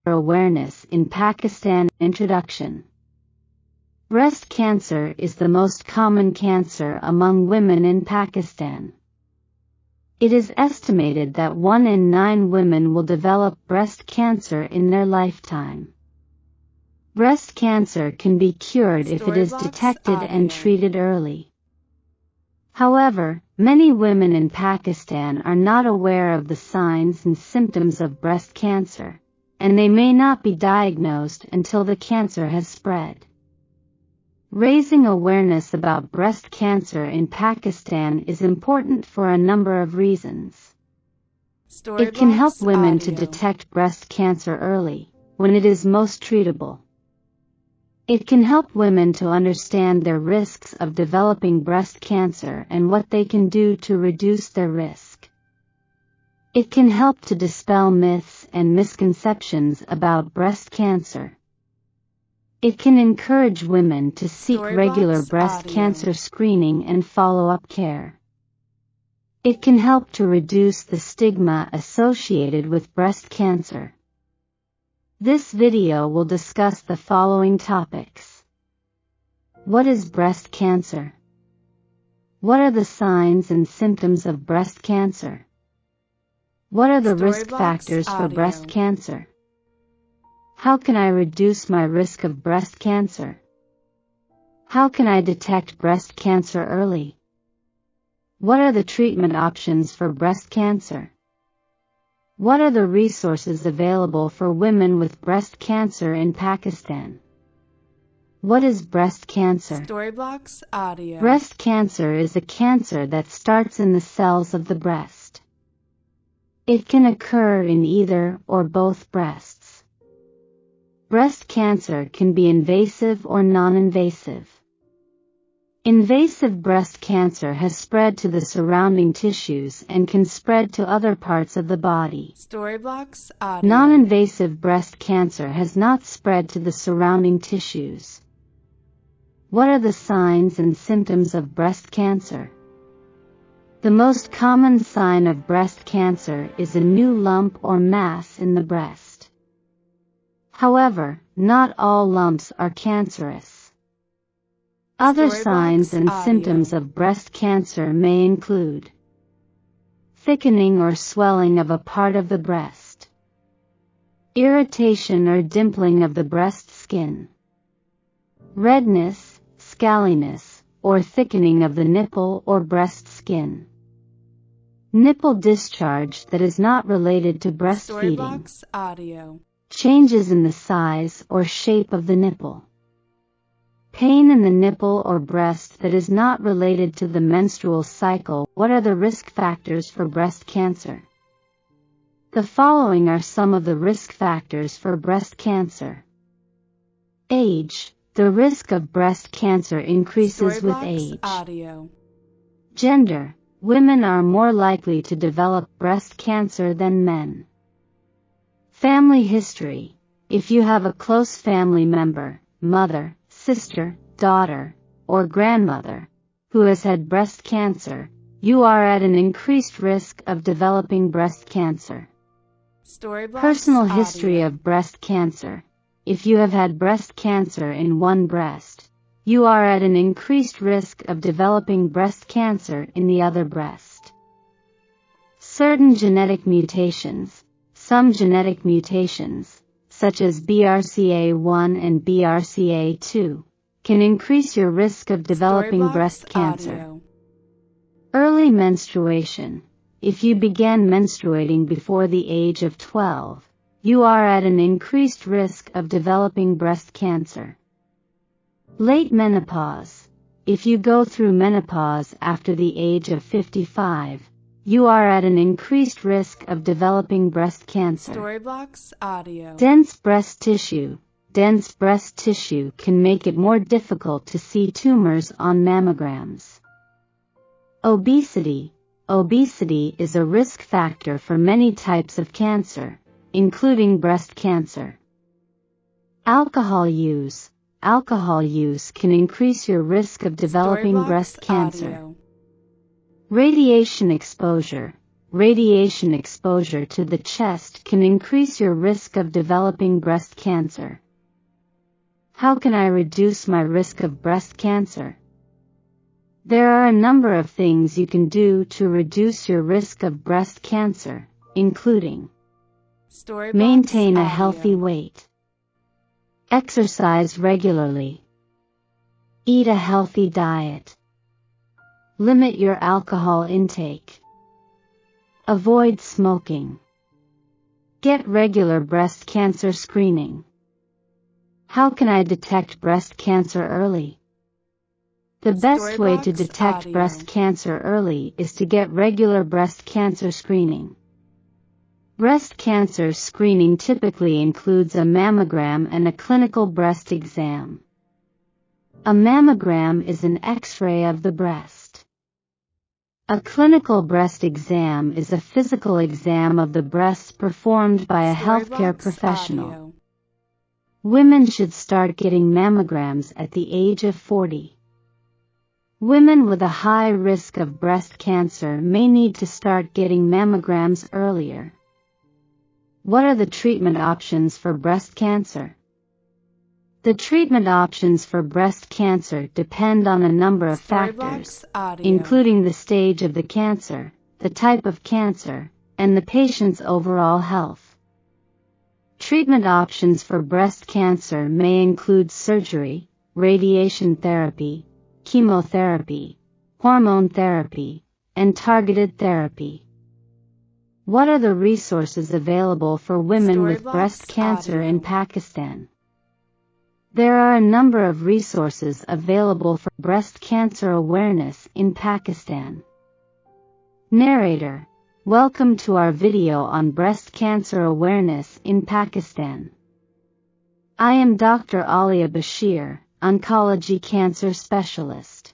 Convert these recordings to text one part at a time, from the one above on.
awareness in Pakistan. Introduction. Breast cancer is the most common cancer among women in Pakistan. It is estimated that 1 in 9 women will develop breast cancer in their lifetime. Breast cancer can be cured if it is detected and treated early. However, many women in Pakistan are not aware of the signs and symptoms of breast cancer, and they may not be diagnosed until the cancer has spread. Raising awareness about breast cancer in Pakistan is important for a number of reasons. It can help women to detect breast cancer early, when it is most treatable. It can help women to understand their risks of developing breast cancer and what they can do to reduce their risk. It can help to dispel myths and misconceptions about breast cancer. It can encourage women to seek regular breast cancer screening and follow-up care. It can help to reduce the stigma associated with breast cancer. This video will discuss the following topics. What is breast cancer? What are the signs and symptoms of breast cancer? What are the risk factors for breast cancer? How can I reduce my risk of breast cancer? How can I detect breast cancer early? What are the treatment options for breast cancer? What are the resources available for women with breast cancer in Pakistan? What is breast cancer? Storyblocks Audio. Breast cancer is a cancer that starts in the cells of the breast. It can occur in either or both breasts. Breast cancer can be invasive or non-invasive. Invasive breast cancer has spread to the surrounding tissues and can spread to other parts of the body. Storyblocks Audio. Non-invasive breast cancer has not spread to the surrounding tissues. What are the signs and symptoms of breast cancer? The most common sign of breast cancer is a new lump or mass in the breast. However, not all lumps are cancerous. Other signs and symptoms of breast cancer may include thickening or swelling of a part of the breast, irritation or dimpling of the breast skin, redness, scaliness, or thickening of the nipple or breast skin, nipple discharge that is not related to breastfeeding, Storyblocks Audio. Changes in the size or shape of the nipple, pain in the nipple or breast that is not related to the menstrual cycle. What are the risk factors for breast cancer? The following are some of the risk factors for breast cancer. Age. The risk of breast cancer increases with age. Audio. Gender. Women are more likely to develop breast cancer than men. Family history. If you have a close family member, mother, sister, daughter, or grandmother, who has had breast cancer, you are at an increased risk of developing breast cancer. Personal history of breast cancer. If you have had breast cancer in one breast, you are at an increased risk of developing breast cancer in the other breast. Certain genetic mutations. Some genetic mutations, such as BRCA1 and BRCA2, can increase your risk of developing breast cancer. Audio. Early menstruation. If you began menstruating before the age of 12, you are at an increased risk of developing breast cancer. Late menopause. If you go through menopause after the age of 55, you are at an increased risk of developing breast cancer. Storyblocks Audio. Dense breast tissue. Dense breast tissue can make it more difficult to see tumors on mammograms. Obesity. Obesity is a risk factor for many types of cancer, including breast cancer. Alcohol use. Alcohol use can increase your risk of developing breast cancer. Audio. Radiation exposure. radiation exposure to the chest can increase your risk of developing breast cancer. How can I reduce my risk of breast cancer? There are a number of things you can do to reduce your risk of breast cancer, including maintain a healthy weight, exercise regularly, eat a healthy diet, limit your alcohol intake, avoid smoking, get regular breast cancer screening. How can I detect breast cancer early? The best way to detect breast cancer early is to get regular breast cancer screening. Breast cancer screening typically includes a mammogram and a clinical breast exam. A mammogram is an X-ray of the breast. A clinical breast exam is a physical exam of the breast performed by a healthcare professional. Women should start getting mammograms at the age of 40. Women with a high risk of breast cancer may need to start getting mammograms earlier. What are the treatment options for breast cancer? The treatment options for breast cancer depend on a number of factors, including the stage of the cancer, the type of cancer, and the patient's overall health. Treatment options for breast cancer may include surgery, radiation therapy, chemotherapy, hormone therapy, and targeted therapy. What are the resources available for women with breast cancer in Pakistan? There are a number of resources available for breast cancer awareness in Pakistan. Narrator: Welcome to our video on breast cancer awareness in Pakistan. I am Dr. Alia Bashir, oncology cancer specialist.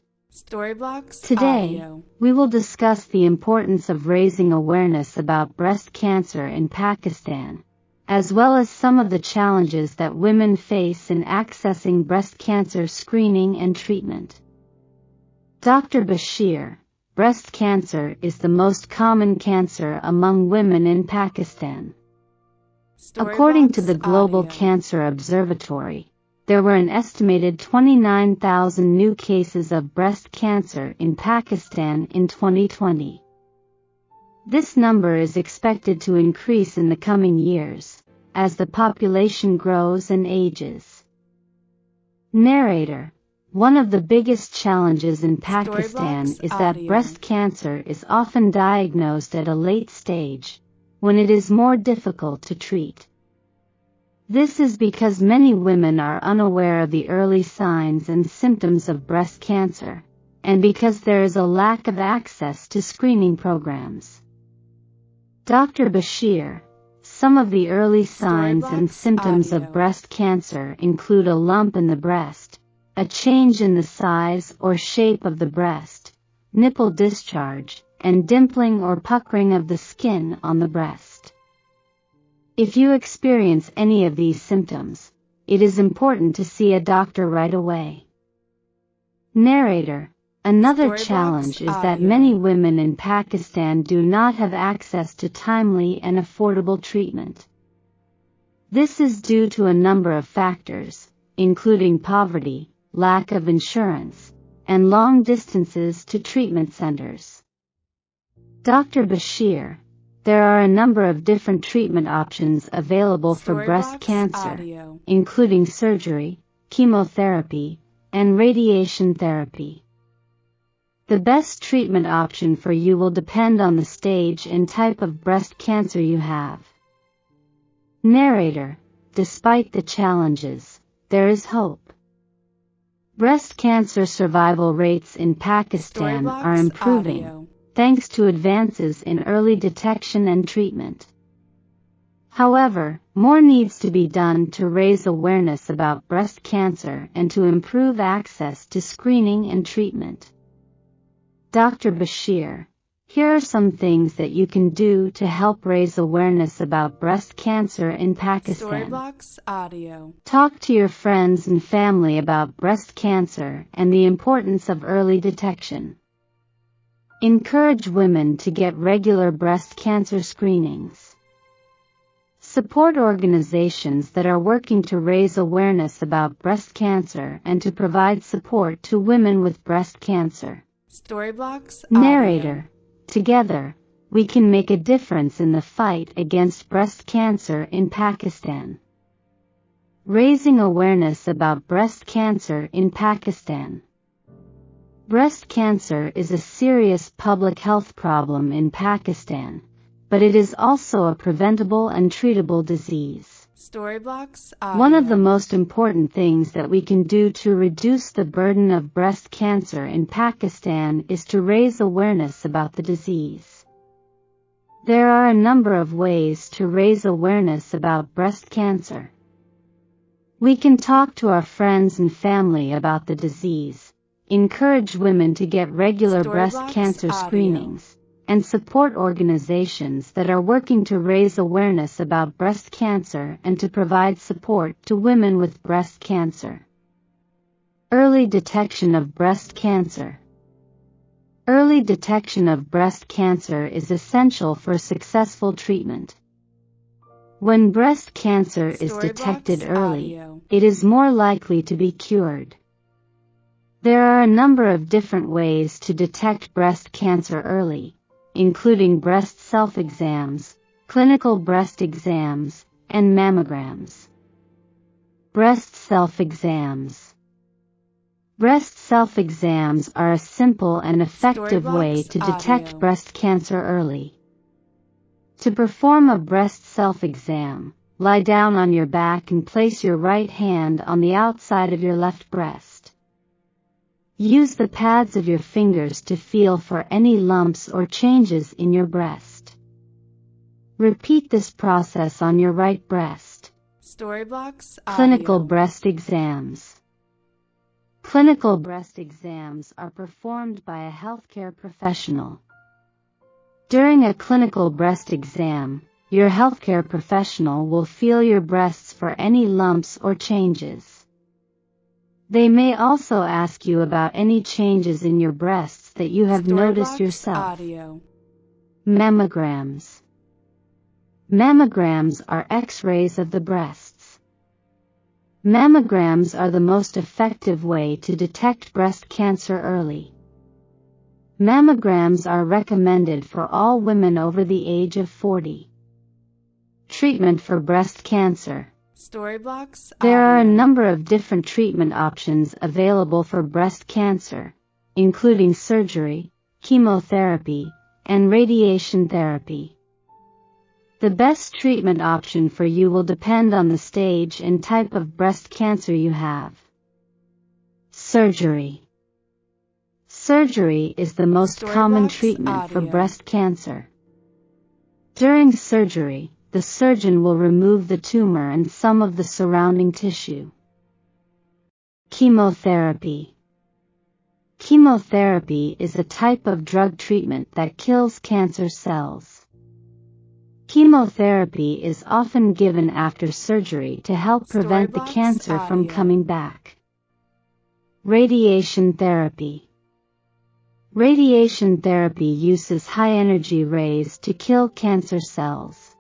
Today, we will discuss the importance of raising awareness about breast cancer in Pakistan, as well as some of the challenges that women face in accessing breast cancer screening and treatment. Dr. Bashir: Breast cancer is the most common cancer among women in Pakistan. According to the Global Cancer Observatory, there were an estimated 29,000 new cases of breast cancer in Pakistan in 2020. This number is expected to increase in the coming years, as the population grows and ages. Narrator: One of the biggest challenges in Pakistan is that breast cancer is often diagnosed at a late stage, when it is more difficult to treat. This is because many women are unaware of the early signs and symptoms of breast cancer, and because there is a lack of access to screening programs. Dr. Bashir: Some of the early signs and symptoms of breast cancer include a lump in the breast, a change in the size or shape of the breast, nipple discharge, and dimpling or puckering of the skin on the breast. If you experience any of these symptoms, it is important to see a doctor right away. Narrator: Another challenge is that many women in Pakistan do not have access to timely and affordable treatment. This is due to a number of factors, including poverty, lack of insurance, and long distances to treatment centers. Dr. Bashir: There are a number of different treatment options available for breast cancer, including surgery, chemotherapy, and radiation therapy. The best treatment option for you will depend on the stage and type of breast cancer you have. Narrator: Despite the challenges, there is hope. Breast cancer survival rates in Pakistan are improving, thanks to advances in early detection and treatment. However, more needs to be done to raise awareness about breast cancer and to improve access to screening and treatment. Dr. Bashir: Here are some things that you can do to help raise awareness about breast cancer in Pakistan. Talk to your friends and family about breast cancer and the importance of early detection. Encourage women to get regular breast cancer screenings. Support organizations that are working to raise awareness about breast cancer and to provide support to women with breast cancer. Storyblocks Narrator. Together, we can make a difference in the fight against breast cancer in Pakistan. Raising awareness about breast cancer in Pakistan. Breast cancer is a serious public health problem in Pakistan, but it is also a preventable and treatable disease. Storyblocks One of the most important things that we can do to reduce the burden of breast cancer in Pakistan is to raise awareness about the disease. There are a number of ways to raise awareness about breast cancer. We can talk to our friends and family about the disease, encourage women to get regular breast cancer screenings, and support organizations that are working to raise awareness about breast cancer and to provide support to women with breast cancer. Early detection of breast cancer. Early detection of breast cancer is essential for successful treatment. When breast cancer is detected early, it is more likely to be cured. There are a number of different ways to detect breast cancer early, including breast self-exams, clinical breast exams, and mammograms. Breast self-exams. Breast self-exams are a simple and effective way to detect breast cancer early. To perform a breast self-exam, lie down on your back and place your right hand on the outside of your left breast. Use the pads of your fingers to feel for any lumps or changes in your breast. Repeat this process on your right breast. Storyblocks Clinical breast exams. Clinical breast exams are performed by a healthcare professional. During a clinical breast exam, your healthcare professional will feel your breasts for any lumps or changes. They may also ask you about any changes in your breasts that you have noticed yourself. Mammograms. Mammograms are X-rays of the breasts. Mammograms are the most effective way to detect breast cancer early. Mammograms are recommended for all women over the age of 40. Treatment for breast cancer. Storyblocks There are a number of different treatment options available for breast cancer, including surgery, chemotherapy, and radiation therapy. The best treatment option for you will depend on the stage and type of breast cancer you have. Surgery. Surgery is the most common treatment for breast cancer. During surgery, the surgeon will remove the tumor and some of the surrounding tissue. Chemotherapy. Chemotherapy is a type of drug treatment that kills cancer cells. Chemotherapy is often given after surgery to help prevent the cancer from coming back. Radiation therapy. Radiation therapy uses high-energy rays to kill cancer cells.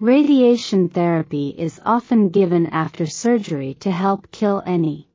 Radiation therapy is often given after surgery to help kill any